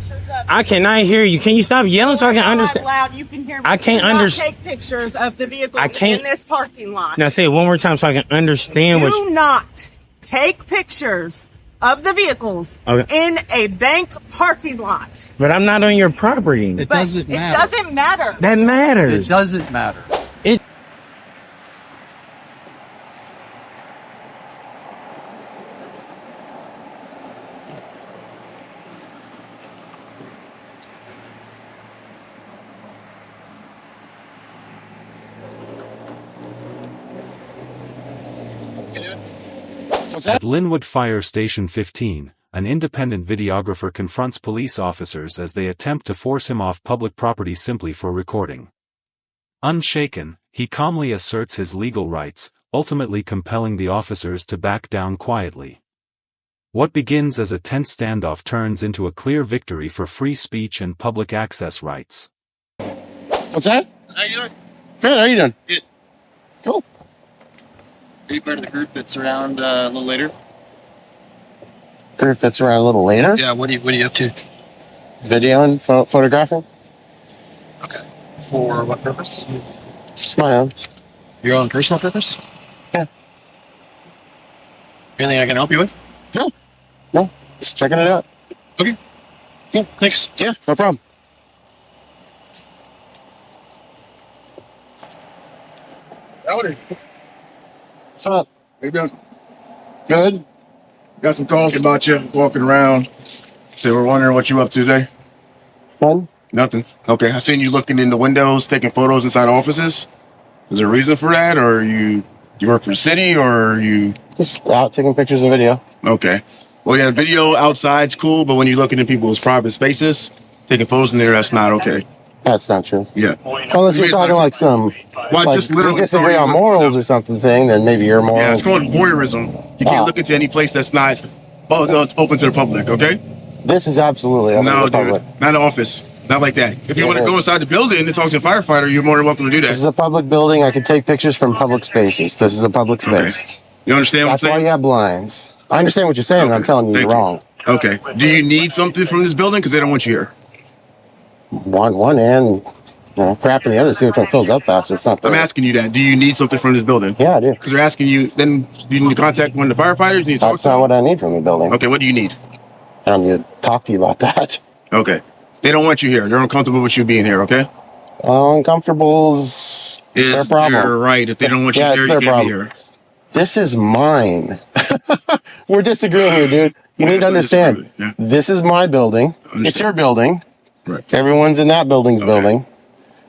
pictures of I cannot hear you. Can you stop yelling so I can understand? Loud, you can hear me. I can't understand. Take pictures of the vehicles in this parking lot. Now say it one more time so I can understand what Do not take pictures of the vehicles in a bank parking lot. But I'm not on your property. It doesn't matter. It doesn't matter. That matters. It doesn't matter. It. At Linwood Fire Station 15, an independent videographer confronts police officers as they attempt to force him off public property simply for recording. Unshaken, he calmly asserts his legal rights, ultimately compelling the officers to back down quietly. What begins as a tense standoff turns into a clear victory for free speech and public access rights. What's that? How you doing? Good, how you doing? Good. Cool. Are you part of the group that's around a little later? Group that's around a little later? Yeah, what are you up to? Video and photographing? Okay. For what purpose? Just my own. Your own personal purpose? Yeah. Anything I can help you with? No, just checking it out. Okay. Yeah, thanks. Yeah, no problem. Howdy. What's up? How you doing? Good. Got some calls about you walking around. So we're wondering what you up to today. Fun? Nothing. Okay. I seen you looking in the windows, taking photos inside offices. Is there a reason for that, or you work for the city, or you? Just out taking pictures and video. Okay. Well, yeah, video outside's cool, but when you're looking in people's private spaces, taking photos in there, that's not okay. That's not true. Yeah. Unless you're talking like some, Well, like just literally we disagree on morals or something thing, then maybe your morals. Yeah, it's called voyeurism. You can't look into any place that's not open to the public, okay? This is absolutely open to the public. Not an office. Not like that. If you want to go inside the building and talk to a firefighter, you're more than welcome to do that. This is a public building. I can take pictures from public spaces. This is a public space. Okay. You understand what I'm saying? That's why you have blinds. I understand what you're saying, and I'm telling you, you're wrong. Okay. Do you need something from this building? Because they don't want you here. One end, crap in the other. See which one fills up faster. It's not fair. I'm asking you that. Do you need something from this building? Yeah, I do. Because they're asking you. Then do you need to contact one of the firefighters? You need to talk That's to not them? what I need from the building. Okay. What do you need? I don't need to talk to you about that. Okay. They don't want you here. They're uncomfortable with you being here. Okay. Uncomfortable's their problem. You're right. If they don't want you here, it's you their can't problem. be here. This is mine. We're disagreeing here, dude. You need to understand. Yeah. This is my building. It's your building. Right. Everyone's in that building's building.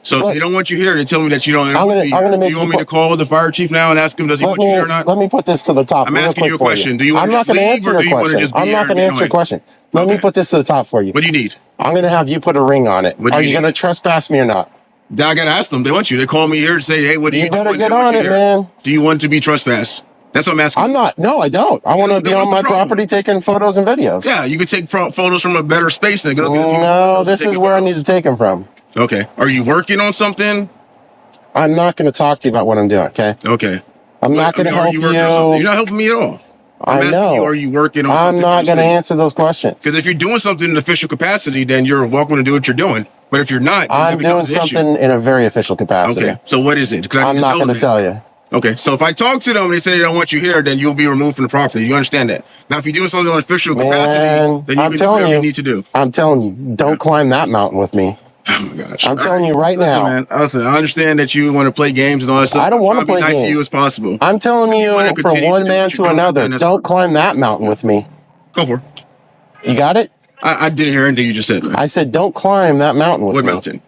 So Look, they don't want you here. They tell me that you don't. I'm gonna make you want me to call the fire chief now and ask him, does he want you here or not? Let me put this to the top. I'm real asking quick you a for question. Do you want I'm to not just going to leave, answer or your do you want to question. just be I'm here not and going to be answer your annoying? question. Let me put this to the top for you. What do you need? I'm going to have you put a ring on it. What do Are you you need? going to trespass me or not? I gotta ask them. They want you. They call me here to say, "Hey, what do you?" You better want? get They want on you it, here. man. Do you want to be trespassed? That's what I'm asking. I'm not. No, I don't. I want to be on my property taking photos and videos. Yeah, you could take photos from a better space than go. No, this is where I need to take them from. Okay. Are you working on something? I'm not going to talk to you about what I'm doing. Okay. Okay. I'm not going to help you. You're not helping me at all. I'm asking know. you, are you working on something? I'm not going to answer those questions. Because if you're doing something in an official capacity, then you're welcome to do what you're doing. But if you're not, then I'm that doing becomes an issue. something in a very official capacity. Okay. So what is it? I'm not going to tell you. Okay. So if I talk to them and they say they don't want you here, then you'll be removed from the property. You understand that? Now, if you're doing something on official capacity, then you can do whatever you need to do. I'm telling you, don't climb that mountain with me. Oh my gosh. I'm telling you right now. Man, listen, I understand that you want to play games and all that stuff. I don't want to play nice games. to you as possible. I'm telling you, from one man to another, don't climb that mountain with me. Go for it. You got it? I didn't hear anything you just said. Man. I said, don't climb that mountain with me. What mountain?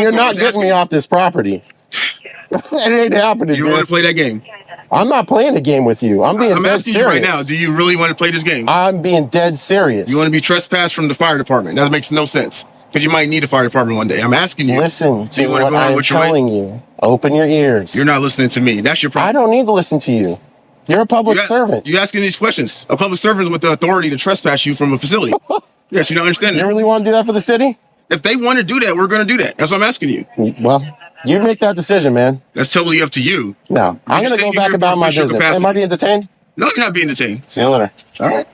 You're not getting me off this property. It ain't happening, You want to play that game? I'm not playing a game with you. I'm being dead asking serious. you right now. Do you really want to play this game? I'm being dead serious. You want to be trespassed from the fire department? That makes no sense. Because you might need a fire department one day. I'm asking you. Listen to what I'm telling you. Open your ears. You're not listening to me. That's your problem. I don't need to listen to you. You're a public servant. You're asking these questions. A public servant with the authority to trespass you from a facility. Yes, you don't understand that. You really want to do that for the city? If they want to do that, we're going to do that. That's what I'm asking you. Well, you make that decision, man. That's totally up to you. No, I'm going to go back about my business. Am I being detained? No, you're not being detained. See you later. All right.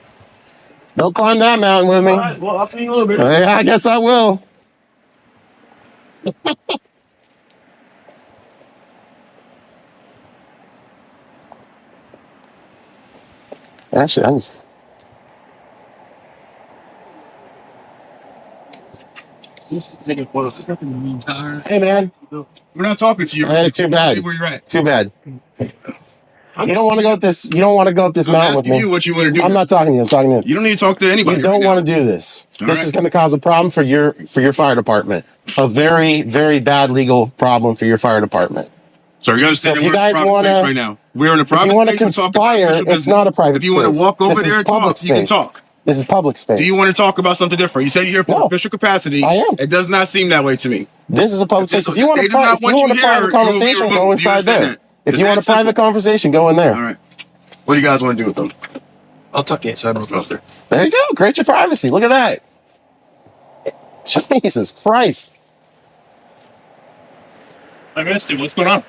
Don't climb that mountain with me. All right, well, I'll see you in a little bit. Yeah, I guess I will. Actually, I'm just... Taking photos. Hey, man. We're not talking to you. Hey, too bad. Where you're at. Too bad. You don't want to go up this. You don't want to go up this I'm mountain with asking me. you what you want to do. I'm not talking to you. I'm talking to you. You don't need to talk to anybody. You don't right want now. to do this. All This right. is going to cause a problem for your fire department. A very, very bad legal problem for your fire department. So you understand? So if you we're in guys private wanna- space right now. We're in a If private you want to space. We're talking about conspire, official it's business. not a private If you want space. to walk over This is there and public talk, you can space. talk. This is public space. Do you want to talk about something different? You said you're here for No. official capacity. I am. It does not seem that way to me. This is a public space. If you want They a do not want you here, private you will be conversation, revoked. go Do you inside understand there. that? If It's you want a that simple. private conversation, go in there. All right. What do you guys want to do with them? I'll talk to you inside. There you go. Create your privacy. Look at that. Jesus Christ. I missed it. What's going on?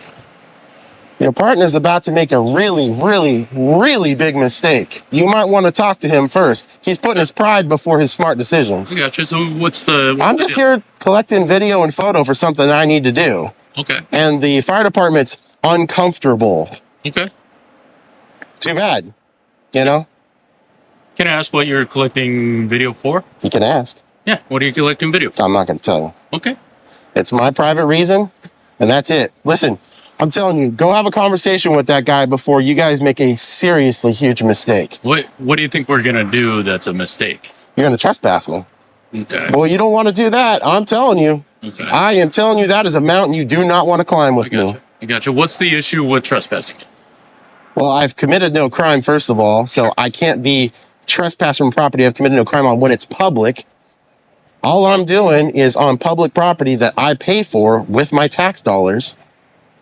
Your partner's about to make a really, really, really big mistake. You might want to talk to him first. He's putting his pride before his smart decisions. I gotcha. So what's the... I'm just here collecting video and photo for something I need to do. Okay. And the fire department's uncomfortable. Okay. Too bad. You know? Can I ask what you're collecting video for? You can ask. Yeah. What are you collecting video for? I'm not going to tell you. Okay. It's my private reason, and that's it. Listen, I'm telling you, go have a conversation with that guy before you guys make a seriously huge mistake. What do you think we're going to do that's a mistake? You're going to trespass me. Okay. Well, you don't want to do that. I'm telling you. Okay. I am telling you that is a mountain you do not want to climb with me. I gotcha. What's the issue with trespassing? Well, I've committed no crime, first of all, so I can't be trespassing from property I've committed no crime on when it's public. All I'm doing is on public property that I pay for with my tax dollars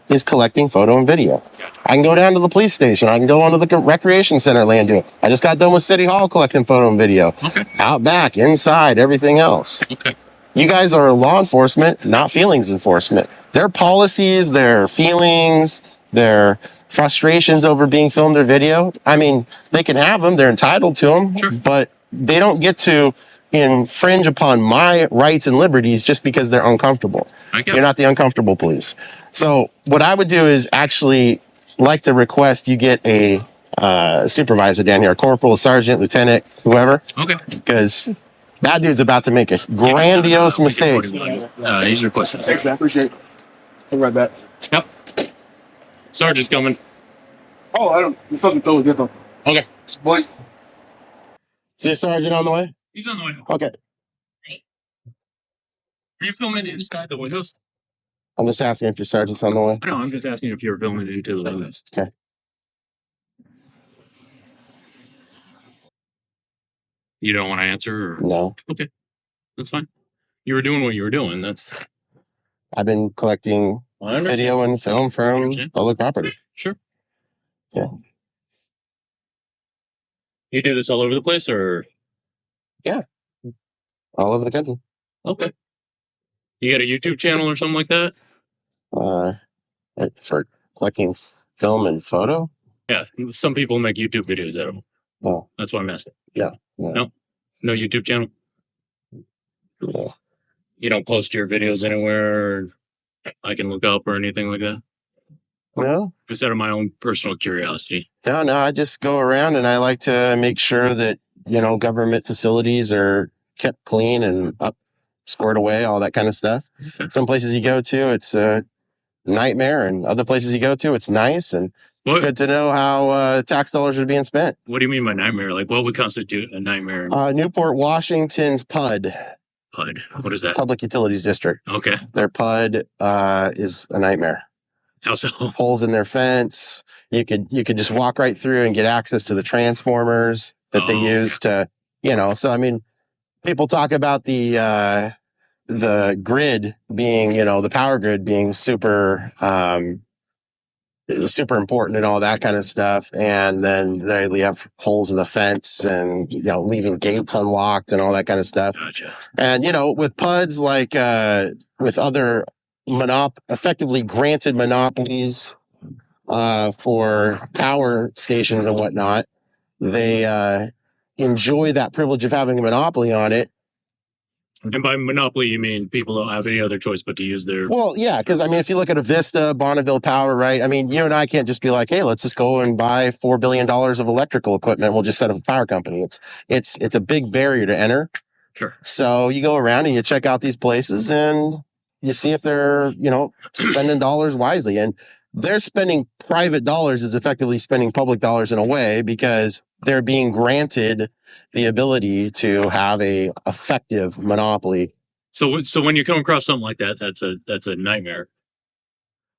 is collecting photo and video. I can go down to the police station. I can go onto the recreation center land do it. I just got done with City Hall collecting photo and video. Okay. Out back, inside, everything else. Okay. You guys are law enforcement, not feelings enforcement. Their policies, their feelings, their frustrations over being filmed or video, I mean, they can have them. They're entitled to them. Sure. But they don't get to infringe upon my rights and liberties just because they're uncomfortable. You're not the uncomfortable police. So what I would do is actually like to request you get a supervisor down here, a corporal, a sergeant, lieutenant, whoever. Okay. Because that dude's about to make a grandiose mistake. He's requesting. Thanks, man. Appreciate it. I'll be right back. Yep. Sergeant's coming. Oh, I don't. It's something totally different. Okay. Boy. Is your sergeant on the way? He's on the way. Okay. Are you filming inside the windows? I'm just asking if your sergeant's on the way. No, I'm just asking if you're filming into the windows. Okay. You don't want to answer? Or... No. Okay. That's fine. You were doing what you were doing. That's... I've been collecting video and film from public property. Sure. Yeah. You do this all over the place, or? Yeah. All over the country. Okay. You got a YouTube channel or something like that? For collecting film and photo? Yeah. Some people make YouTube videos out of them. Oh. That's why I'm asking. Yeah. No? No YouTube channel? Yeah. You don't post your videos anywhere I can look up or anything like that? No. Just out of my own personal curiosity. No, I just go around and I like to make sure that, government facilities are kept clean and up, squared away, all that kind of stuff. Okay. Some places you go to, it's a nightmare, and other places you go to, it's nice, and it's good to know how tax dollars are being spent. What do you mean by nightmare? Like, what would constitute a nightmare? Newport, Washington's PUD. PUD? What is that? Public Utilities District. Okay. Their PUD is a nightmare. How so? Holes in their fence. You could just walk right through and get access to the transformers that they use to, so I mean, people talk about the grid being, the power grid being super important and all that kind of stuff. And then they have holes in the fence and, leaving gates unlocked and all that kind of stuff. Gotcha. And, with PUDs, like with other effectively granted monopolies for power stations and whatnot, they, enjoy that privilege of having a monopoly on it. And by monopoly, you mean people don't have any other choice but to use their... Well, yeah, because I mean, if you look at a Vista, Bonneville Power, right? I mean, you and I can't just be like, hey, let's just go and buy $4 billion of electrical equipment. We'll just set up a power company. It's a big barrier to enter. Sure. So you go around and you check out these places and you see if they're, spending dollars wisely. And they're spending private dollars is effectively spending public dollars in a way, because they're being granted the ability to have a effective monopoly. So when you come across something like that, that's a nightmare.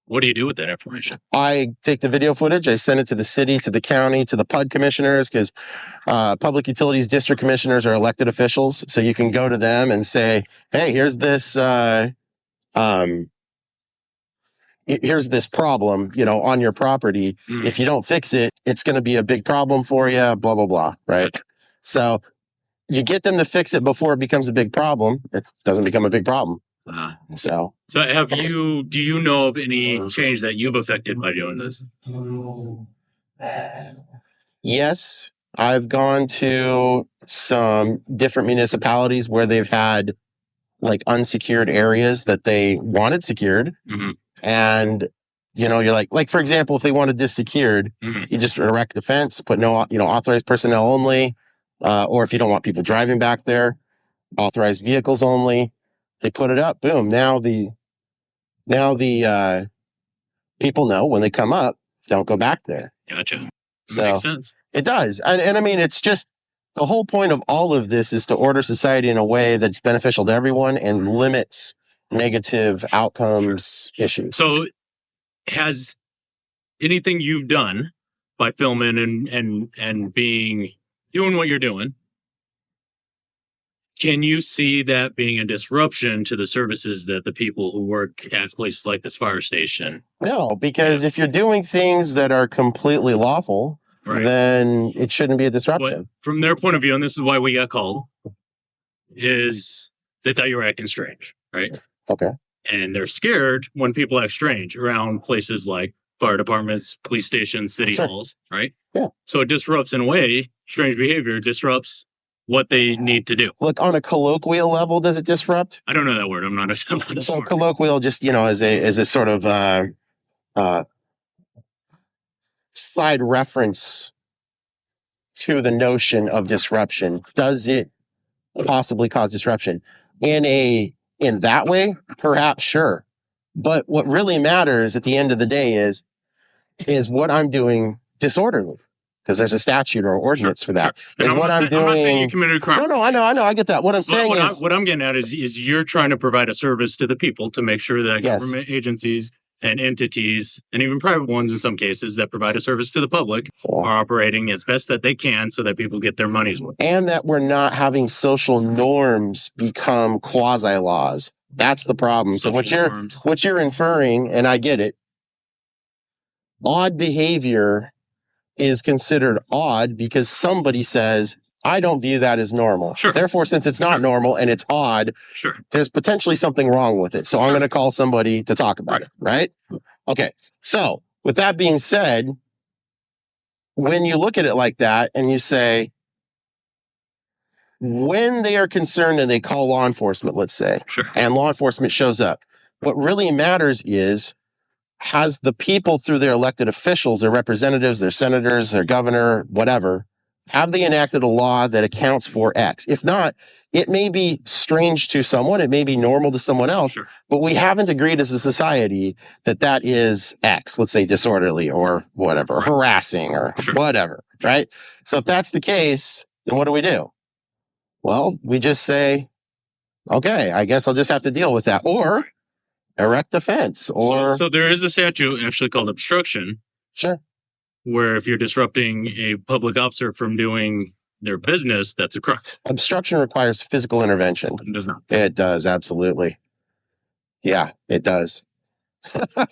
What do you do with that information? I take the video footage, I send it to the city, to the county, to the PUD commissioners, because public utilities district commissioners are elected officials. So you can go to them and say, hey, here's this problem, on your property. If you don't fix it, it's going to be a big problem for you, blah, blah, blah. Right. So you get them to fix it before it becomes a big problem. It doesn't become a big problem. So do you know of any change that you've affected by doing this? Yes, I've gone to some different municipalities where they've had like unsecured areas that they wanted secured. Mm-hmm. And, you're like, for example, if they wanted this secured, you just erect a fence, put no, authorized personnel only. Or if you don't want people driving back there, authorized vehicles only. They put it up, boom. Now the people know when they come up, don't go back there. Gotcha. So makes sense. It does. And I mean, it's just the whole point of all of this is to order society in a way that's beneficial to everyone and limits negative outcomes issues. So has anything you've done by filming and doing what you're doing, can you see that being a disruption to the services that the people who work at places like this fire station? No, because if you're doing things that are completely lawful, then it shouldn't be a disruption. But from their point of view, and this is why we got called, is they thought you were acting strange, right? Okay. And they're scared when people act strange around places like fire departments, police stations, city halls, right? Yeah. So it disrupts, in a way, strange behavior disrupts what they need to do. Look, on a colloquial level, does it disrupt? I don't know that word. I'm not a So colloquial, just, as a sort of side reference to the notion of disruption. Does it possibly cause disruption? In that way, perhaps, sure. But what really matters at the end of the day is what I'm doing disorderly. Because there's a statute or ordinance for that. Sure. Is what I'm doing. I'm not saying you committed a crime. No, I know. I get that. What I'm saying is. What I'm getting at is you're trying to provide a service to the people to make sure that government agencies and entities, and even private ones in some cases, that provide a service to the public are operating as best that they can so that people get their money's worth. And that we're not having social norms become quasi-laws. That's the problem. So what you're inferring, and I get it, odd behavior is considered odd because somebody says, I don't view that as normal. Sure. Therefore, since it's not normal and it's odd, there's potentially something wrong with it. So I'm going to call somebody to talk about it, right? Okay. So with that being said, when you look at it like that and you say, when they are concerned and they call law enforcement, let's say, and law enforcement shows up, what really matters is, has the people through their elected officials, their representatives, their senators, their governor, whatever, have they enacted a law that accounts for X? If not, it may be strange to someone, it may be normal to someone else, but we haven't agreed as a society that is X, let's say disorderly or whatever, harassing or whatever, right? So if that's the case, then what do? Well, we just say, okay, I guess I'll just have to deal with that. Or erect a fence, or... So there is a statute actually called obstruction. Sure. Where if you're disrupting a public officer from doing their business, that's a crime. Obstruction requires physical intervention. It does not. It does, absolutely. Yeah, it does.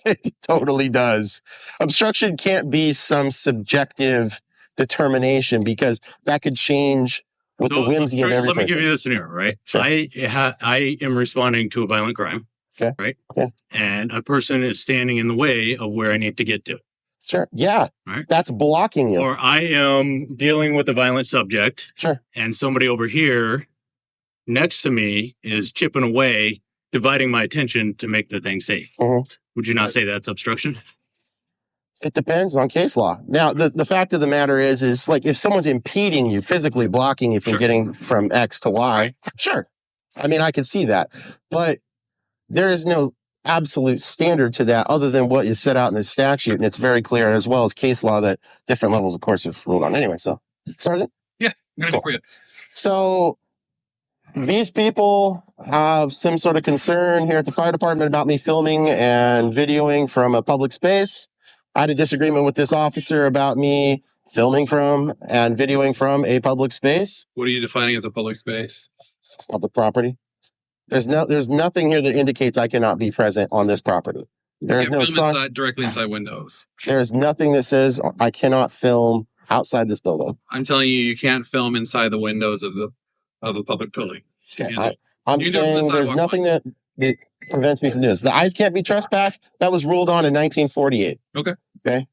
It totally does. Obstruction can't be some subjective determination because that could change with the whimsy of every person. Let me give you the scenario, right? Sure. I am responding to a violent crime. Okay. Right? Yeah. And a person is standing in the way of where I need to get to. Sure. Yeah. Right. That's blocking you. Or I am dealing with a violent subject. Sure. And somebody over here next to me is chipping away, dividing my attention to make the thing safe. Would you not say that's obstruction? It depends on case law. Now, the fact of the matter is like if someone's impeding you, physically blocking you from getting from X to Y, sure. I mean, I can see that. But there is no absolute standard to that other than what is set out in the statute. And it's very clear, as well as case law, that different levels of courts have ruled on. Anyway, so, Sergeant? Yeah, I'm going to for you. So these people have some sort of concern here at the fire department about me filming and videoing from a public space. I had a disagreement with this officer about me filming from and videoing from a public space. What are you defining as a public space? Public property. There's nothing here that indicates I cannot be present on this property. There's no sign directly inside windows. There's nothing that says I cannot film outside this building. I'm telling you, you can't film inside the windows of a public building. Yeah, I'm saying there's nothing that prevents me from doing this. The eyes can't be trespassed. That was ruled on in 1948. Okay.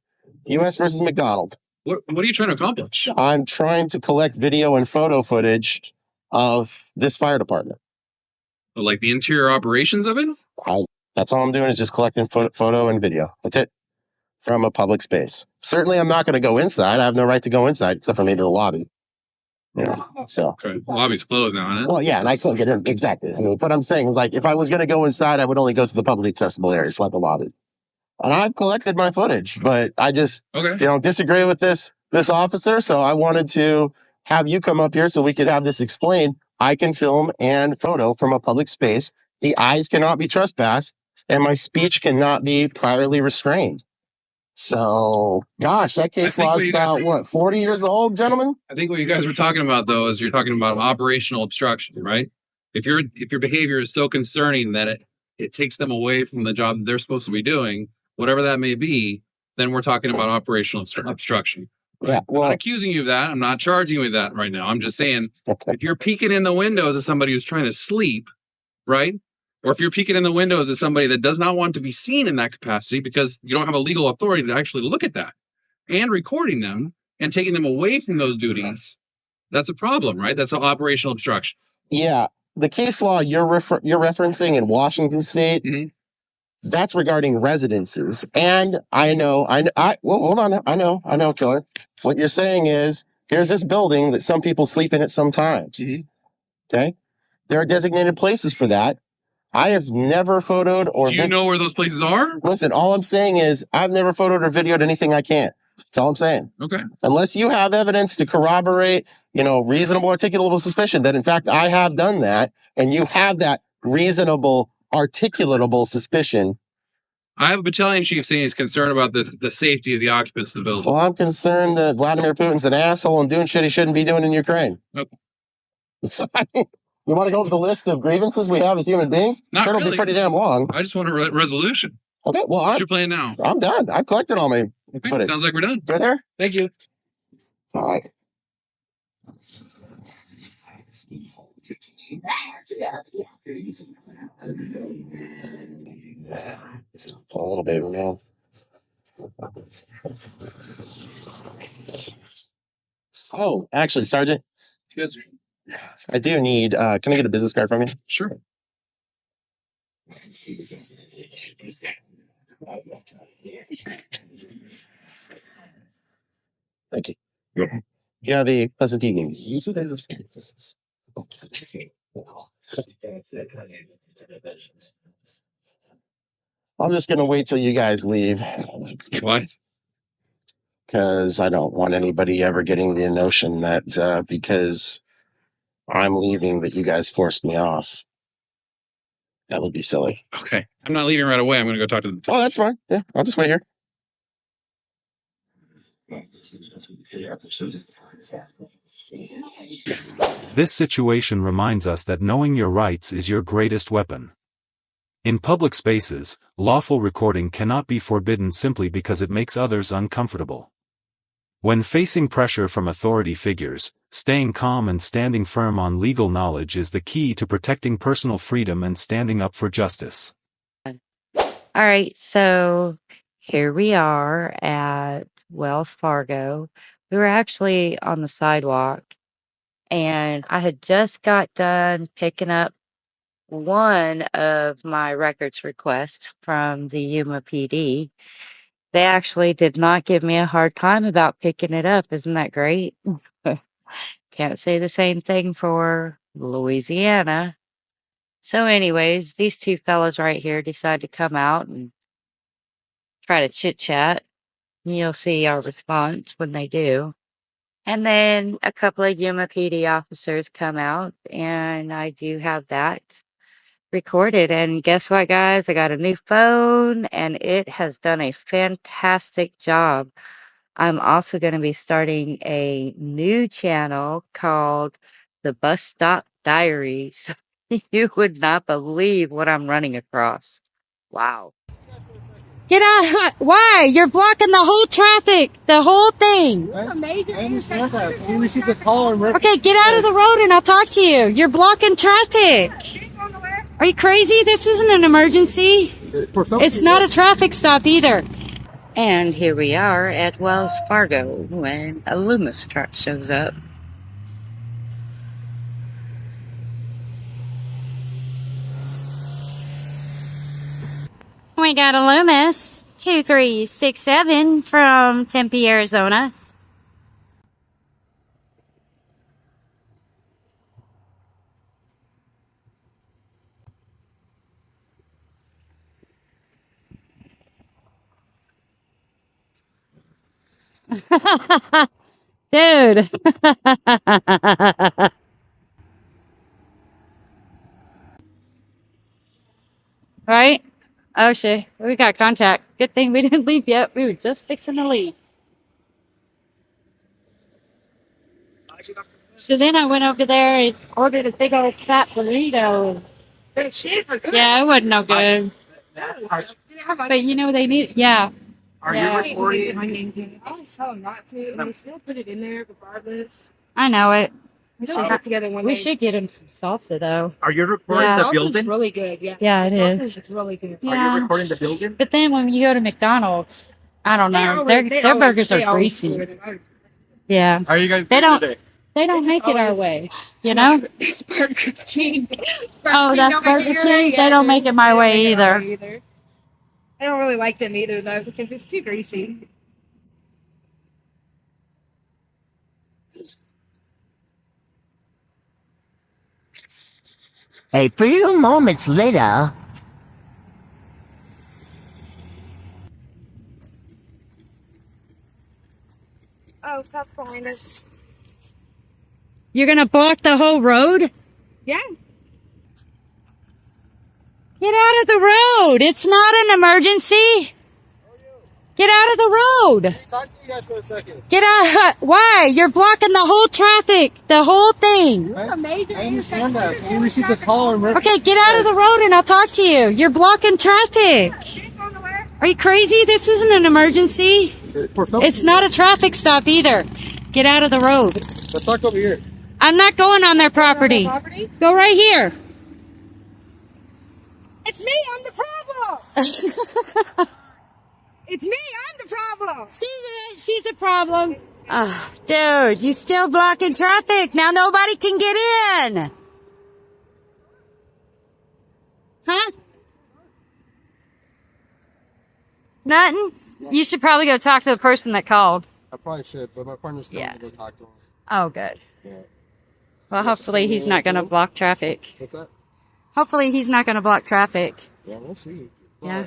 U.S. versus McDonald. What are you trying to accomplish? I'm trying to collect video and photo footage of this fire department. Like the interior operations of it? That's all I'm doing is just collecting photo and video. That's it. From a public space. Certainly, I'm not going to go inside. I have no right to go inside except for maybe the lobby. So. Okay. The lobby's closed now, isn't it? Well, yeah, and I couldn't get in. Exactly. I mean, what I'm saying is like, if I was going to go inside, I would only go to the publicly accessible areas, like the lobby. And I've collected my footage, but I just, disagree with this officer. So I wanted to have you come up here so we could have this explained. I can film and photo from a public space. The eyes cannot be trespassed, and my speech cannot be priorly restrained. So, gosh, that case law is about, 40 years old, gentlemen? I think what you guys were talking about, though, is you're talking about operational obstruction, right? If your behavior is so concerning that it takes them away from the job that they're supposed to be doing, whatever that may be, then we're talking about operational obstruction. Yeah, well, I'm not accusing you of that. I'm not charging you with that right now. I'm just saying, if you're peeking in the windows of somebody who's trying to sleep, right? Or if you're peeking in the windows of somebody that does not want to be seen in that capacity because you don't have a legal authority to actually look at that, and recording them and taking them away from those duties, that's a problem, right? That's an operational obstruction. Yeah. The case law you're referencing in Washington State, that's regarding residences. And hold on. I know, Killer. What you're saying is, here's this building that some people sleep in at some times. Okay? There are designated places for that. I have never photoed or... Do you know where those places are? Listen, all I'm saying is, I've never photoed or videoed anything I can't. That's all I'm saying. Okay. Unless you have evidence to corroborate, reasonable articulable suspicion that, in fact, I have done that, and you have that reasonable articulatable suspicion. I have a battalion chief saying he's concerned about the safety of the occupants of the building. Well, I'm concerned that Vladimir Putin's an asshole and doing shit he shouldn't be doing in Ukraine. Okay. You want to go over the list of grievances we have as human beings? Not It'll really. be pretty damn long. I just want a resolution. Okay, well, What's your plan now? I'm done. I've collected all my footage. Sounds like we're done. Good here? Thank you. All right. A little baby man. Oh, actually, Sergeant. Yes, sir. I do need, can I get a business card from you? Sure. Thank you. You have a pleasant evening. I'm just going to wait till you guys leave. Why? Because I don't want anybody ever getting the notion that because I'm leaving that you guys forced me off. That would be silly. Okay. I'm not leaving right away. I'm going to go talk to them. Oh, that's fine. Yeah, I'll just wait here. This situation reminds us that knowing your rights is your greatest weapon. In public spaces, lawful recording cannot be forbidden simply because it makes others uncomfortable. When facing pressure from authority figures, staying calm and standing firm on legal knowledge is the key to protecting personal freedom and standing up for justice. All right, so Here we are at Wells Fargo. We were actually on the sidewalk, and I had just got done picking up one of my records requests from the Yuma PD. They actually did not give me a hard time about picking it up. Isn't that great? Can't say the same thing for Louisiana. So anyways, these two fellows right here decide to come out and try to chit chat. You'll see our response when they do. And then a couple of Yuma PD officers come out, and I do have that recorded. And guess what, guys? I got a new phone, and it has done a fantastic job. I'm also going to be starting a new channel called The Bus Stop Diaries. You would not believe what I'm running across. Wow. Get out! Why? You're blocking the whole traffic, the whole thing. I understand that. We received a call and okay, get out of the road and I'll talk to you. You're blocking traffic. Are you crazy? This isn't an emergency. It's not a traffic stop either. And here we are at Wells Fargo when a Loomis truck shows up. We got a Loomis 2367 from Tempe, Arizona. Dude. Right? Oh shit, we got contact. Good thing we didn't leave yet. We were just fixing to leave. So then I went over there and ordered a big old fat burrito. Yeah, it wasn't no good. But you know they need, yeah. Are you recording? I always tell them not to, and they still put it in there regardless. I know it. We should get him some salsa though. Are you recording the building? It's really good. Yeah. Yeah, it is. Is really good. Yeah. Are you recording the building? But then when you go to McDonald's, I don't know. Their burgers are greasy. Yeah. Are you guys? They don't make it our way. You know. It's Burger King. Oh, that's Burger King. They don't make it my way either. I don't really like them either though because it's too greasy. A few moments later. Oh, that's behind us. You're gonna block the whole road? Yeah. Get out of the road. It's not an emergency. Get out of the road. Talk to you guys for a second. Get out. Why? You're blocking the whole traffic, the whole thing. I understand that. We received a call and okay, get out of the road and I'll talk to you. You're blocking traffic. Are you crazy? This isn't an emergency. It's not a traffic stop either. Get out of the road. Let's talk over here. I'm not going on their property. Go right here. It's me. I'm the problem. It's me. I'm the problem. She's a problem. Oh, dude, you still blocking traffic. Now nobody can get in. Huh? Nothing? You should probably go talk to the person that called. I probably should, but my partner's going to go talk to him. Oh, good. Yeah. Well, hopefully he's not going to block traffic. What's that? Hopefully he's not going to block traffic. Yeah, we'll see. Yeah.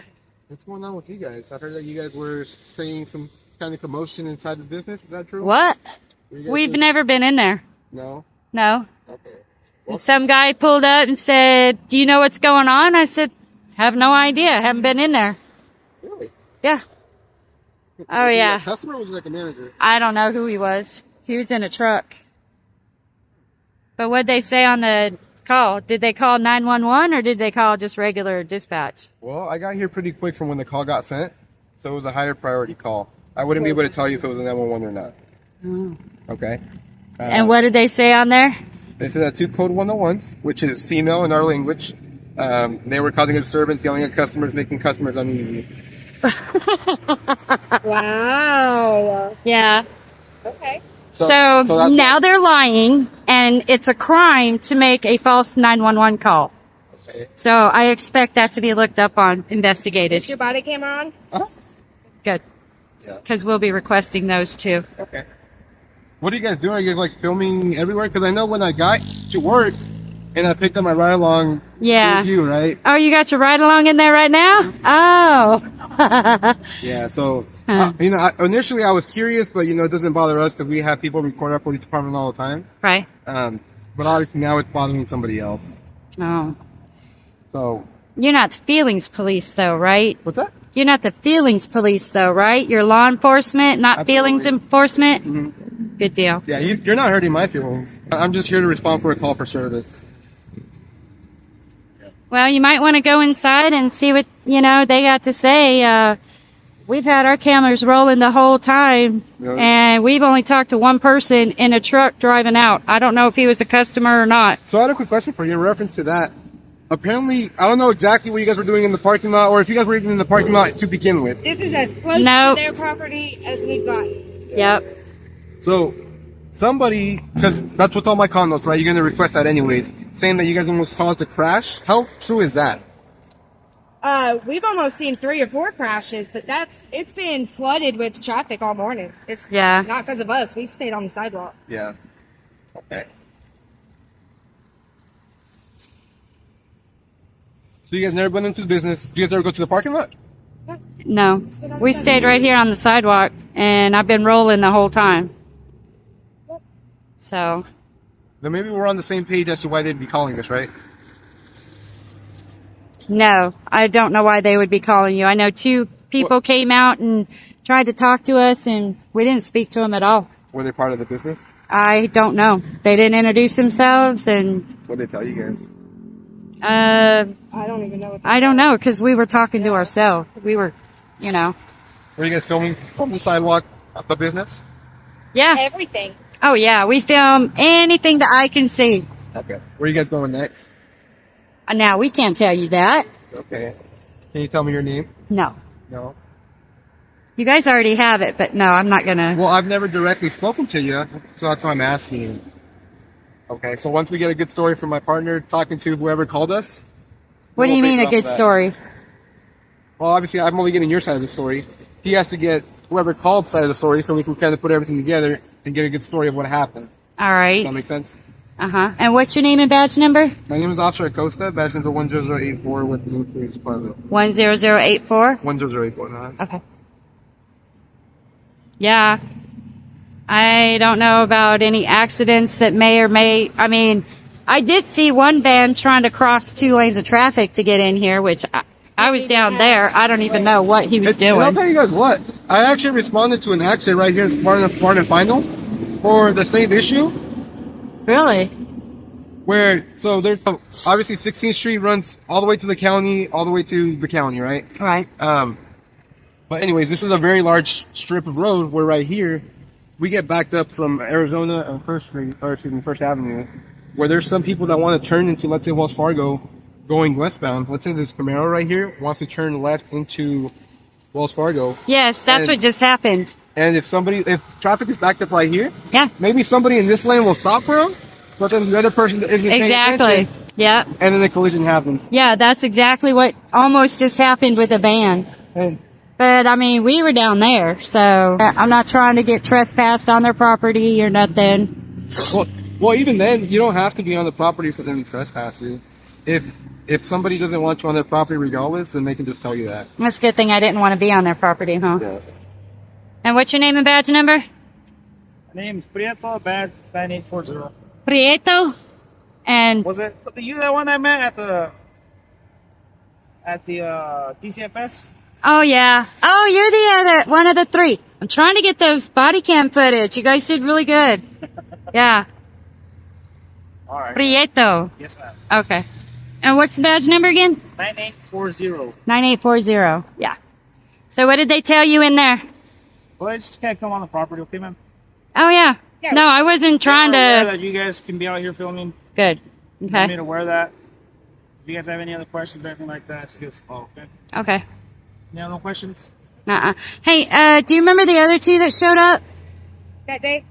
What's going on with you guys? I heard that you guys were saying some kind of commotion inside the business. Is that true? What? We've never been in there. No? No. Okay. Well, some guy pulled up and said, do you know what's going on? I said, have no idea. Haven't been in there. Really? Yeah. Oh, was yeah. He a customer or was he like a manager? I don't know who he was. He was in a truck. But what'd they say on the call? Did they call 911 or did they call just regular dispatch? Well, I got here pretty quick from when the call got sent, so it was a higher priority call. I wouldn't be able to tell you if it was a 911 or not. Oh. Okay. And what did they say on there? They said that 2 code 101s, which is female in our language. They were causing a disturbance, yelling at customers, making customers uneasy. Wow. Yeah. Okay. So that's now they're lying, and it's a crime to make a false 911 call. Okay. So I expect that to be looked up on, investigated. Is your body camera on? Good. Yeah. Because we'll be requesting those too. Okay. What are you guys doing? Are you guys like filming everywhere? Because I know when I got to work and I picked up my ride along Yeah. with you, right? Oh, you got your ride along in there right now? Oh. Yeah, so, initially I was curious, but, it doesn't bother us because we have people record our police department all the time. Right. But obviously now it's bothering somebody else. Oh. So. You're not the feelings police, though, right? What's that? You're not the feelings police, though, right? You're law enforcement, not Absolutely. feelings enforcement? Mm-hmm. Good deal. Yeah, you're not hurting my feelings. I'm just here to respond for a call for service. Well, you might want to go inside and see what, they got to say. We've had our cameras rolling the whole time, and we've only talked to one person in a truck driving out. I don't know if he was a customer or not. So I had a quick question for you in reference to that. Apparently, I don't know exactly what you guys were doing in the parking lot, or if you guys were even in the parking lot to begin with. This is as close to their property as we've gotten. Yep. So, somebody, because that's what's on my condos, right? You're going to request that anyways, saying that you guys almost caused a crash. How true is that? We've almost seen 3 or 4 crashes, but it's been flooded with traffic all morning. It's not because of us. We've stayed on the sidewalk. Yeah. Okay. So you guys never went into the business. Do you guys ever go to the parking lot? No. We stayed right here on the sidewalk, and I've been rolling the whole time. So. Then maybe we're on the same page as to why they'd be calling us, right? No, I don't know why they would be calling you. I know 2 people came out and tried to talk to us, and we didn't speak to them at all. Were they part of the business? I don't know. They didn't introduce themselves, and What did they tell you guys? I don't even know. I don't know, because we were talking to ourselves. We were, Were you guys filming from the sidewalk of the business? Yeah. Everything. Oh, yeah. We film anything that I can see. Okay. Where are you guys going next? Now, we can't tell you that. Okay. Can you tell me your name? No. No. You guys already have it, but no, I'm not going to. Well, I've never directly spoken to you, so that's why I'm asking you. Okay, so once we get a good story from my partner talking to whoever called us. What do you mean a good story? Well, obviously, I'm only getting your side of the story. He has to get whoever called side of the story so we can kind of put everything together and get a good story of what happened. All right. Does that make sense? Uh-huh. And what's your name and badge number? My name is Officer Acosta, badge number 10084 with the Police Department. 10084? 10084, Okay. Yeah. I don't know about any accidents that I did see one van trying to cross 2 lanes of traffic to get in here, which I was down there. I don't even know what he was doing. And I'll tell you guys what. I actually responded to an accident right here in Spartan and Final for the same issue. Really? So there's obviously 16th Street runs all the way to the county, right? Right. But anyways, this is a very large strip of road where right here we get backed up from Arizona and First Avenue, where there's some people that want to turn into, let's say, Wells Fargo, going westbound. Let's say this Camaro right here wants to turn left into Wells Fargo. Yes, that's what just happened. And if traffic is backed up right here, yeah, maybe somebody in this lane will stop for them, but then the other person isn't paying attention. Yeah. And then the collision happens. Yeah, that's exactly what almost just happened with a van. Hey. But, we were down there, so I'm not trying to get trespassed on their property or nothing. Well, even then, you don't have to be on the property for them to trespass you. If somebody doesn't want you on their property regardless, then they can just tell you that. That's a good thing I didn't want to be on their property, huh? Yeah. And what's your name and badge number? My name's Prieto, badge 9840. Prieto? And... Was it you that one I met at the DCFS? Oh, yeah. Oh, you're one of the 3. I'm trying to get those body cam footage. You guys did really good. Yeah. All right. Prieto. Yes, ma'am. Okay. And what's the badge number again? 9840. 9840. Yeah. So what did they tell you in there? Well, I just can't come on the property, okay, ma'am? Oh, yeah. No, I wasn't trying to... That you guys can be out here filming. Good. Okay. You need to wear that. If you guys have any other questions or anything like that, just give us a call, okay? Okay. Yeah, no questions? Hey, do you remember the other two that showed up that day?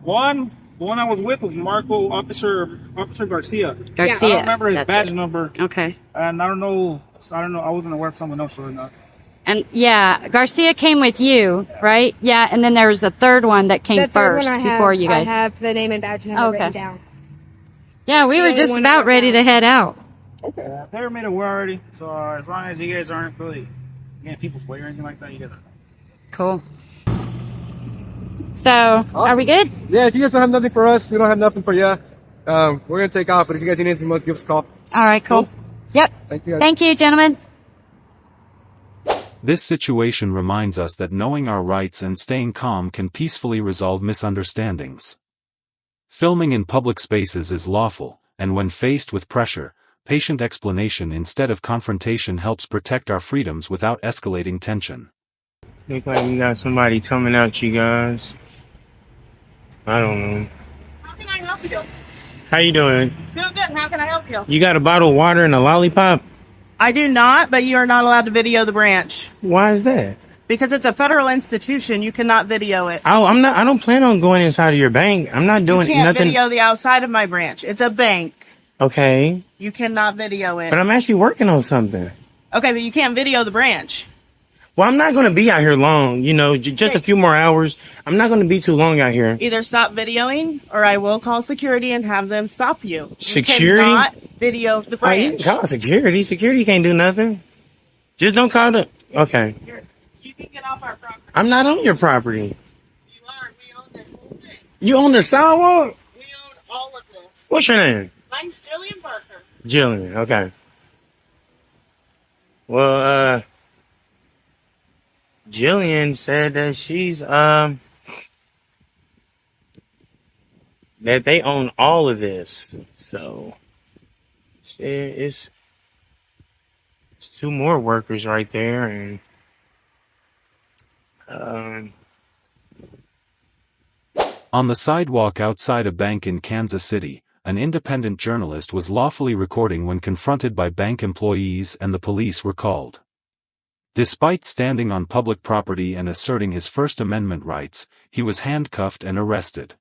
The one I was with was Officer Garcia. Garcia. I don't remember his badge it. number. Okay. And I don't know. I wasn't aware if someone else or not. And yeah, Garcia came with you, right? Yeah, and then there was a third one that came first before you guys. I have the name and badge number written down. Yeah, we were just about ready to head out. Okay. They were made aware already. So as long as you guys aren't really getting people away or anything like that, you get it. Cool. So, are we good? Yeah, if you guys don't have nothing for us, we don't have nothing for you. We're going to take off, but if you guys need anything from us, give us a call. All right, cool. Yep. Thank you guys. Thank you, gentlemen. This situation reminds us that knowing our rights and staying calm can peacefully resolve misunderstandings. Filming in public spaces is lawful, and when faced with pressure, patient explanation instead of confrontation helps protect our freedoms without escalating tension. Look like we got somebody coming at you guys. I don't know. How can I help you? How you doing? Doing good. How can I help you? You got a bottle of water and a lollipop? I do not, but you are not allowed to video the branch. Why is that? Because it's a federal institution, you cannot video it. Oh, I don't plan on going inside of your bank. I'm not doing You can't nothing. video the outside of my branch. It's a bank. Okay. You cannot video it. But I'm actually working on something. Okay, but you can't video the branch. Well, I'm not going to be out here long, just a few more hours. I'm not going to be too long out here. Either stop videoing, or I will call security and have them stop you. Security? You cannot video the branch. You can call security. Security can't do nothing. Just don't call the... Okay. You can get off our property. I'm not on your property. You are. We own this whole thing. You on the sidewalk? We own all of this. What's your name? Mine's Jillian Parker. Jillian. Okay. Well, Jillian said that she's, that they own all of this. So, it's two more workers right there, and, On the sidewalk outside a bank in Kansas City, an independent journalist was lawfully recording when confronted by bank employees and the police were called. Despite standing on public property and asserting his First Amendment rights, he was handcuffed and arrested.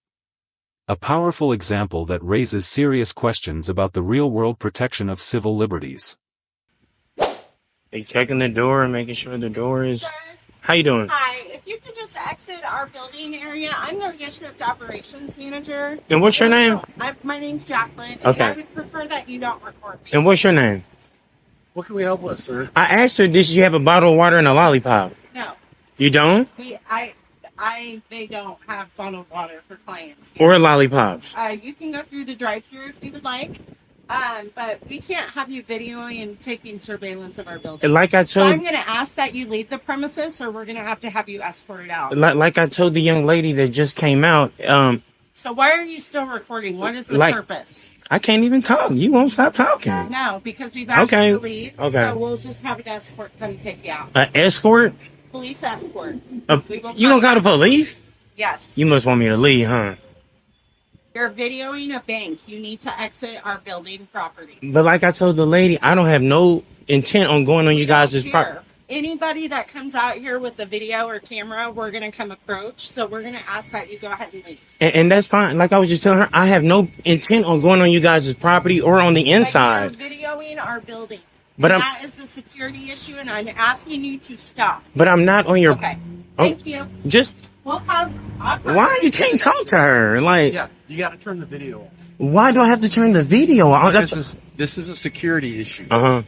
A powerful example that raises serious questions about the real-world protection of civil liberties. they checking the door and making sure the door is... How you doing? Hi, if you could just exit our building area. I'm the district operations manager. And what's your name? My name's Jacqueline. Okay. And I would prefer that you don't record me. And what's your name? What can we help with, sir? I asked her, did she have a bottle of water and a lollipop? No. You don't? They don't have bottled water for clients. Or lollipops? You can go through the drive-thru if you would like. But we can't have you videoing and taking surveillance of our building. Like I So told... I'm going to ask that you leave the premises, or we're going to have you escorted out. Like I told the young lady that just came out, So why are you still recording? What is the purpose? I can't even talk. You won't stop talking. No, because we've asked you to leave. Okay. So we'll just have an escort come take you out. An escort? Police escort. You gonna call the police? Yes. You must want me to leave, huh? You're videoing a bank. You need to exit our building property. But like I told the lady, I don't have no intent on going on you guys' property. Anybody that comes out here with a video or camera, we're going to come approach. So we're going to ask that you go ahead and leave. And that's fine. Like I was just telling her, I have no intent on going on you guys' property or on the inside. But you're videoing our building. But that is a security issue, and I'm asking you to stop. But I'm not on your... Okay. Thank you. Just... We'll have... Why you can't talk to her? Like... Yeah, you got to turn the video off. Why do I have to turn the video on? This is a security issue. Uh-huh.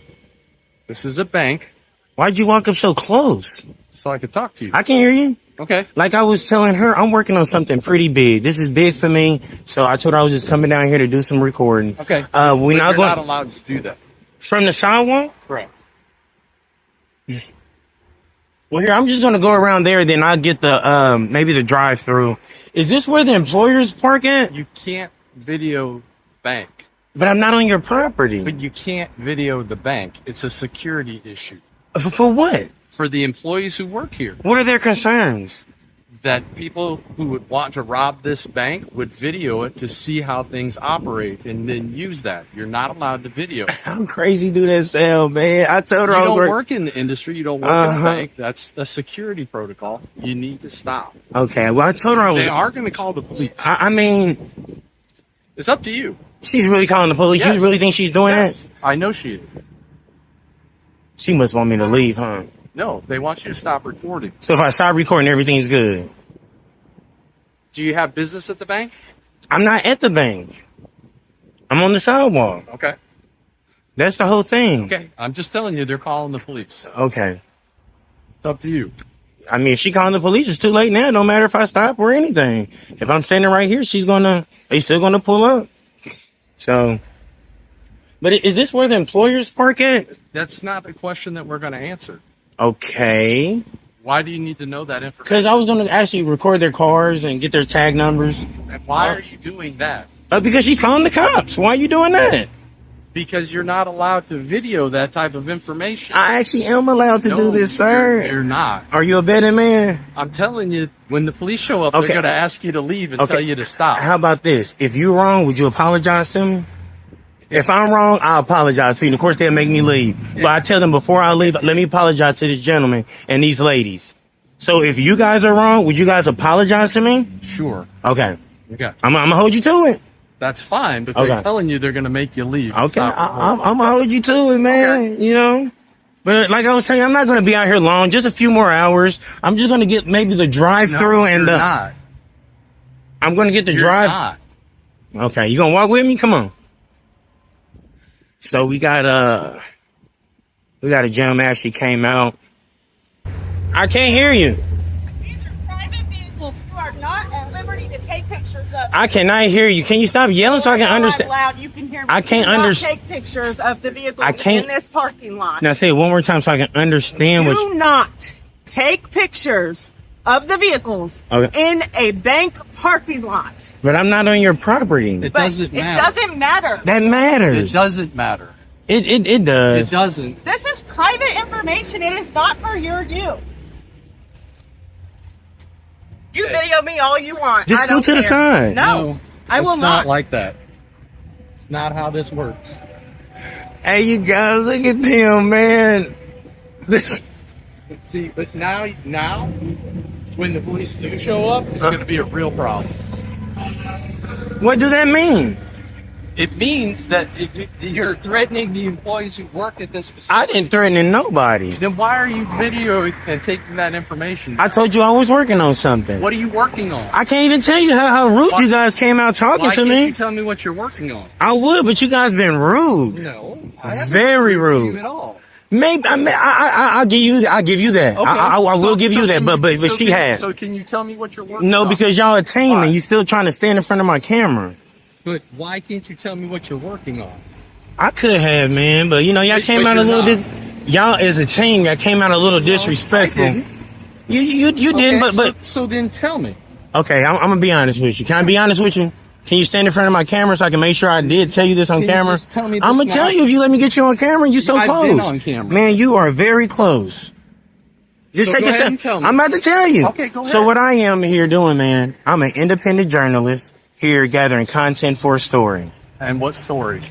This is a bank. Why'd you walk up so close? So I could talk to you. I can hear you. Okay. Like I was telling her, I'm working on something pretty big. This is big for me. So I told her I was just coming down here to do some recording. Okay. We're not allowed to do that. From the sidewalk? Correct. Well, here, I'm just going to go around there, then I'll get the, maybe the drive-through. Is this where the employers park at? You can't video bank. But I'm not on your property. But you can't video the bank. It's a security issue. For what? For the employees who work here. What are their concerns? that people who would want to rob this bank would video it to see how things operate and then use that. You're not allowed to video. How crazy do that sound, man? I told her You I was don't work in the industry. You don't work in a bank. That's a security protocol. You need to stop. Okay, well, I told her I was. They are going to call the police. I mean, it's up to you. She's really calling the police. Yes. You really think she's doing that? I know she is. She must want me to leave, huh? No, they want you to stop recording. So if I stop recording, everything's good. Do you have business at the bank? I'm not at the bank. I'm on the sidewalk. Okay. That's the whole thing. Okay. I'm just telling you, they're calling the police. Okay. It's up to you. I mean, if she calling the police, it's too late now. No matter if I stop or anything. If I'm standing right here, they still gonna pull up. So, but is this where the employers park at? That's not the question that we're going to answer. Okay. Why do you need to know that information? Because I was going to actually record their cars and get their tag numbers. And why are you doing that? Because she's calling the cops. Why are you doing that? Because you're not allowed to video that type of information. I actually am allowed to do this, sir. You're not. Are you a betting man? I'm telling you, when the police show up, they're going to ask you to leave and tell you to stop. How about this? If you're wrong, would you apologize to me? If I'm wrong, I'll apologize to you. And of course, they'll make me leave. But I tell them before I leave, let me apologize to this gentleman and these ladies. So if you guys are wrong, would you guys apologize to me? Sure. Okay. Okay. I'm going to hold you to it. That's fine, but they're telling you they're going to make you leave. Okay. I'm going to hold you to it, man. Okay. You know? But like I was saying, I'm not going to be out here long. Just a few more hours. I'm just going to get maybe the drive-through and you're not. I'm going to get the drive. Not. Okay. You going to walk with me? Come on. So we got a gentleman actually came out. I can't hear you. These are private vehicles. You are not at liberty to take pictures of. I cannot hear you. Can you stop yelling so I can understand? Loud. You can hear me. I can't understand. Take pictures of the vehicles in this parking lot. Now say it one more time so I can understand what. Do not take pictures of the vehicles in a bank parking lot. But I'm not on your property. It doesn't matter. It doesn't matter. That matters. It doesn't matter. It does. It doesn't. This is private information. It is not for your use. You video me all you want. Just go to the side. No, I will not. It's not like that. It's not how this works. Hey, you guys, look at them, man. See, but now, when the police do show up, it's going to be a real problem. What do that mean? It means that you're threatening the employees who work at this facility. I didn't threaten nobody. Then why are you videoing and taking that information? I told you I was working on something. What are you working on? I can't even tell you how rude you guys came out talking to me. Why can't you tell me what you're working on? I would, but you guys been rude. No, very rude. At all. Maybe I'll give you that. Okay. I will give you that. But she has. So can you tell me what you're working on? No, because y'all a team and you still trying to stand in front of my camera. But why can't you tell me what you're working on? I could have, man, but y'all came out a little. Y'all as a team, y'all came out a little disrespectful. You didn't, but so then tell me. Okay, I'm gonna be honest with you. Can I be honest with you? Can you stand in front of my camera so I can make sure I did tell you this on camera? Tell me this I'm gonna tell you if you let me get you on camera. You so close. I've been on camera. Man, you are very close. Just so take go a ahead step. and tell me. I'm about to tell you. Okay, go ahead. So what I am here doing, man, I'm an independent journalist here gathering content for a story. And what story?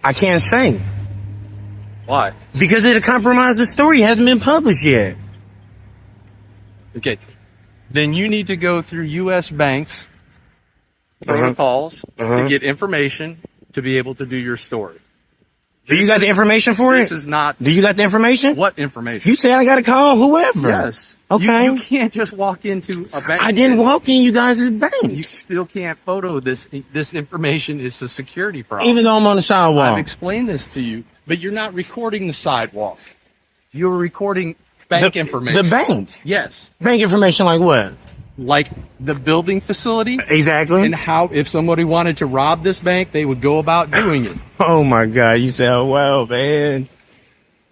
I can't say. Why? Because it'll compromise the story. It hasn't been published yet. Okay. Then you need to go through U.S. banks protocols to get information to be able to do your story. Do you got the information for it? This is not. Do you got the information? What information? You said I got to call whoever. Yes. Okay. You can't just walk into a bank. I didn't walk in you guys' bank. You still can't photo this. This information is a security problem. Even though I'm on the sidewalk. I've explained this to you, but you're not recording the sidewalk. You're recording bank information. The bank? Yes. Bank information like what? Like the building facility. Exactly. And how, if somebody wanted to rob this bank, they would go about doing it. Oh my God. You sound well, man.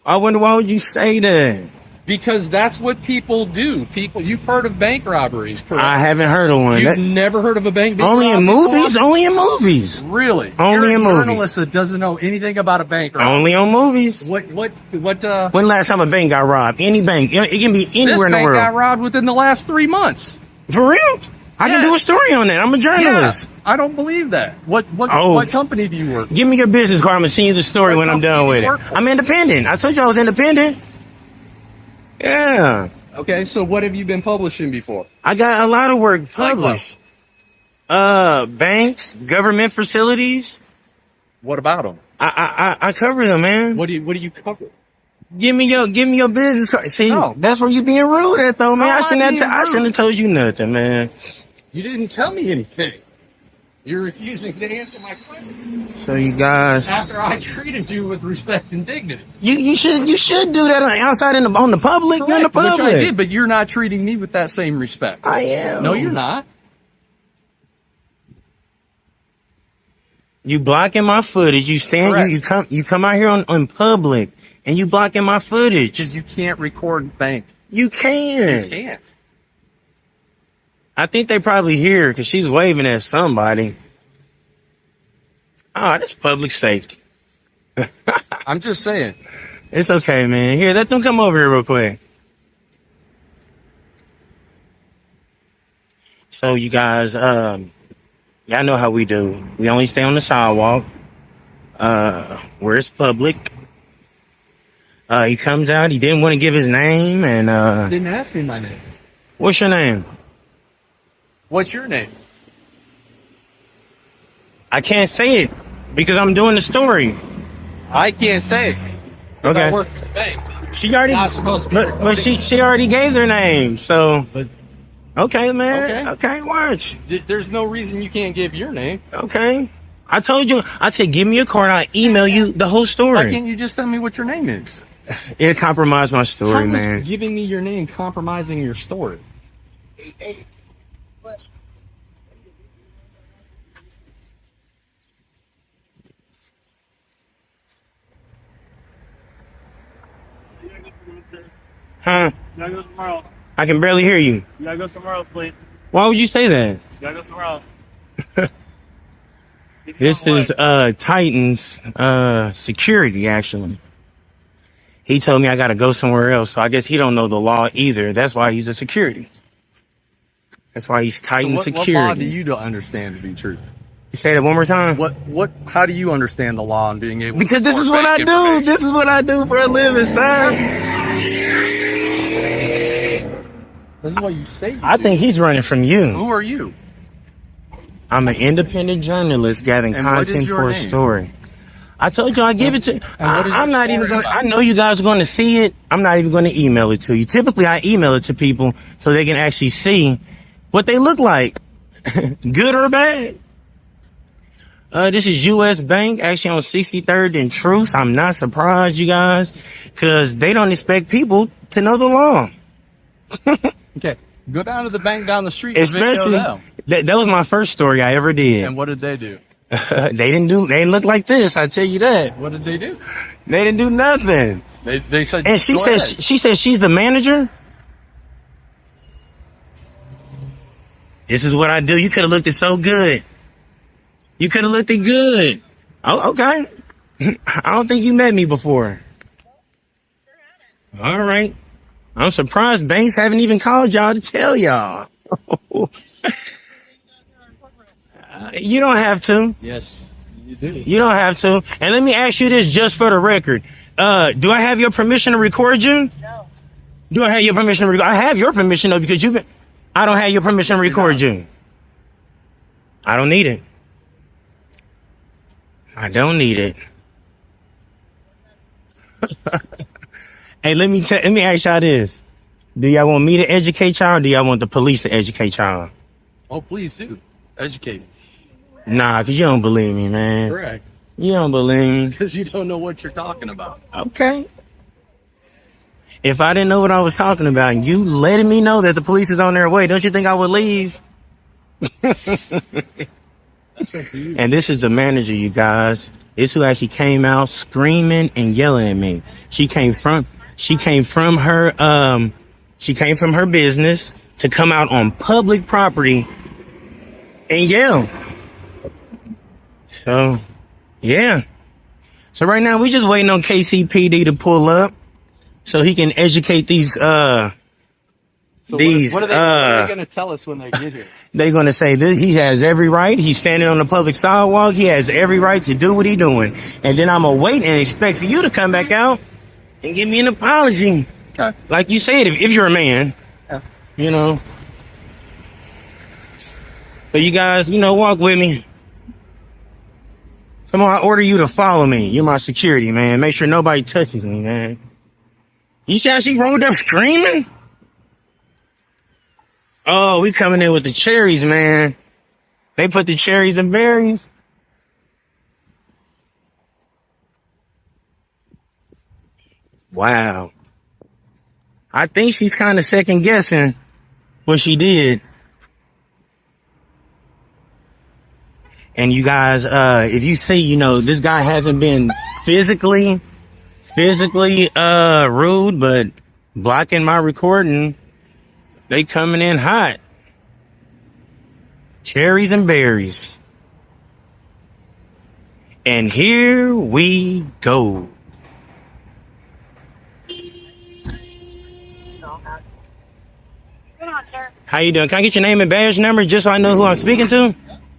I wonder why would you say that? Because that's what people do. You've heard of bank robberies, correct? I haven't heard of one. You've never heard of a bank being only robbed in movies? before? Only in movies. Really? Only You're in a movies. journalist that doesn't know anything about a bank robbery. Only on movies. When last time a bank got robbed? Any bank. It can be anywhere in the world. This bank got robbed within the last 3 months. For real? I can do a story on that. I'm a journalist. Yeah, I don't believe that. What company do you work for? Give me your business card. I'm going to send you the story when I'm done with it. I'm independent. I told you I was independent. Yeah. Okay, so what have you been publishing before? I got a lot of work published. Banks, government facilities. What about them? I cover them, man. What do you cover? Give me your business card. See, that's where you being rude at, though, man. I shouldn't have told you nothing, man. You didn't tell me anything. You're refusing to answer my question. So you guys, after I treated you with respect and dignity, you should do that outside on the public. Correct, you're in the public. which I did, but you're not treating me with that same respect. I am. No, you're not. You blocking my footage. You you come out here on public and you blocking my footage because you can't record bank. You can. You can't. I think they probably hear because she's waving at somebody. Oh, that's public safety. I'm just saying. It's okay, man. Here, let them come over here real quick. So you guys, y'all know how we do. We only stay on the sidewalk, where it's public. He comes out. He didn't want to give his name, and didn't ask me my name. What's your name? What's your name? I can't say it because I'm doing the story. I can't say it. Okay. I work at the bank. She already, but she already gave their name. So, okay, man. Okay, watch. There's no reason you can't give your name. Okay. I told you. I said, give me a card. I'll email you the whole story. Why can't you just tell me what your name is? It compromised my story, man. Is giving me your name compromising your story? Huh? You gotta go somewhere else. I can barely hear you. You gotta go somewhere else, please. Why would you say that? You gotta go somewhere else. This is Titan's security, actually. He told me I gotta go somewhere else, so I guess he don't know the law either. That's why he's a security. That's why he's Titan security. What law do you understand to be true? Say that one more time. How do you understand the law and being able? Because this is what I do. This is what I do for a living, sir. This is what you say. I think he's running from you. Who are you? I'm an independent journalist gathering content for a story. I told you I give it to. I'm not even going. I know you guys are going to see it. I'm not even going to email it to you. Typically, I email it to people so they can actually see what they look like, good or bad. This is U.S. Bank, actually on 63rd and Truth. I'm not surprised, you guys, because they don't expect people to know the law. Okay, go down to the bank down the street. Especially, that was my first story I ever did. And what did they do? They didn't look like this, I tell you that. What did they do? They didn't do nothing. They said, and she said she's the manager. This is what I do. You could have looked it so good. You could have looked it good. Oh, okay. I don't think you met me before. All right. I'm surprised banks haven't even called y'all to tell y'all. You don't have to. Yes, you do. You don't have to. And let me ask you this just for the record. Do I have your permission to record you? No. Do I have your permission to record? I have your permission though, because I don't have your permission to record you. I don't need it. I don't need it. Hey, let me ask y'all this. Do y'all want me to educate y'all or do y'all want the police to educate y'all? Oh, please do. Educate me. Nah, because you don't believe me, man. Correct. You don't believe me. Because you don't know what you're talking about. Okay. If I didn't know what I was talking about and you letting me know that the police is on their way, don't you think I would leave? And this is the manager, you guys. This who actually came out screaming and yelling at me. She came from her business to come out on public property and yell. So, yeah. So right now we just waiting on KCPD to pull up so he can educate these So These, what are they going to tell us when they get here? They're going to say this, he has every right. He's standing on the public sidewalk. He has every right to do what he's doing. And then I'm going to wait and expect for you to come back out and give me an apology. Okay. Like you said, if you're a man, Yeah. you know. So you guys, walk with me. Come on, I order you to follow me. You're my security, man. Make sure nobody touches me, man. You see how she rolled up screaming? Oh, we coming in with the cherries, man. They put the cherries and berries. Wow. I think she's kind of second guessing what she did. And you guys, if you see, this guy hasn't been physically rude, but blocking my recording, they coming in hot. Cherries and berries. And here we go. Good on, sir. How you doing? Can I get your name and badge number just so I know who I'm speaking to?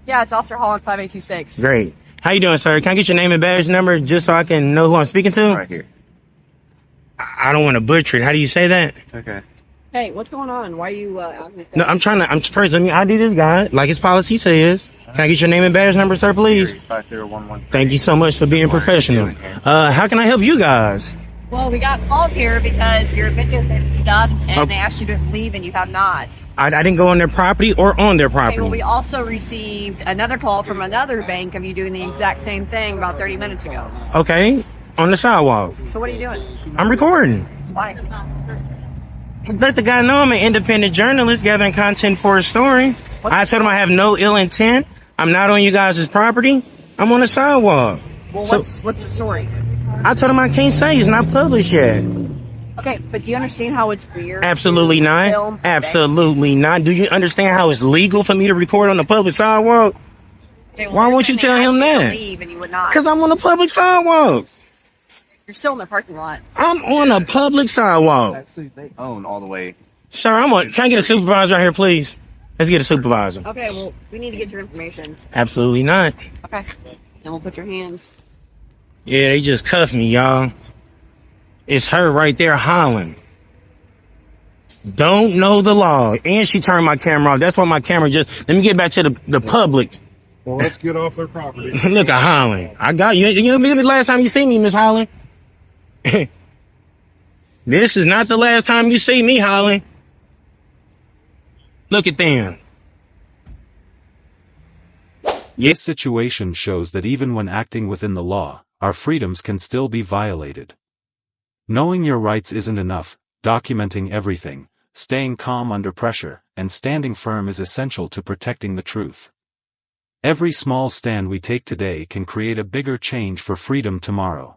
Yeah, it's Officer Holland 5826. Great. How you doing, sir? Can I get your name and badge number just so I can know who I'm speaking to? Right here. I don't want to butcher it. How do you say that? Okay. Hey, what's going on? Why are you out with No, first, let me ID this guy, like his policy says. Can I get your name and badge number, sir, please? 5011. Thank you so much for being professional. How can I help you guys? Well, we got called here because you're videotaping stuff and they asked you to leave and you have not. I didn't go on their property or on their Okay, well, property. we also received another call from another bank of you doing the exact same thing about 30 minutes ago. Okay, on the sidewalk. So what are you doing? I'm recording. Why? Let the guy know I'm an independent journalist gathering content for a story. I told him I have no ill intent. I'm not on you guys' property. I'm on the sidewalk. Well, So- what's the story? I told him I can't say it's not published yet. Okay, but do you understand how it's weird? Absolutely to not. film Absolutely not. Do you understand how it's legal for me to record on the public sidewalk? Okay, well, Why you're won't you saying they tell him asked you to that? leave and you would not. Because I'm on the public sidewalk. You're still in the parking lot. I'm on a public sidewalk. Actually, they own all the way. Sir, can I get a supervisor out here, please? Let's get a supervisor. Okay, well, we need to get your information. Absolutely not. Okay. Then we'll put your hands. Yeah, they just cuffed me, y'all. It's her right there hollering. Don't know the law. And she turned my camera off. That's why my camera let me get back to the public. Well, let's get off their property. Look at Holland. I got you. You know the last time you see me, Miss Holland? This is not the last time you see me, Holland. Look at them. This situation shows that even when acting within the law, our freedoms can still be violated. Knowing your rights isn't enough. Documenting everything, staying calm under pressure, and standing firm is essential to protecting the truth. Every small stand we take today can create a bigger change for freedom tomorrow.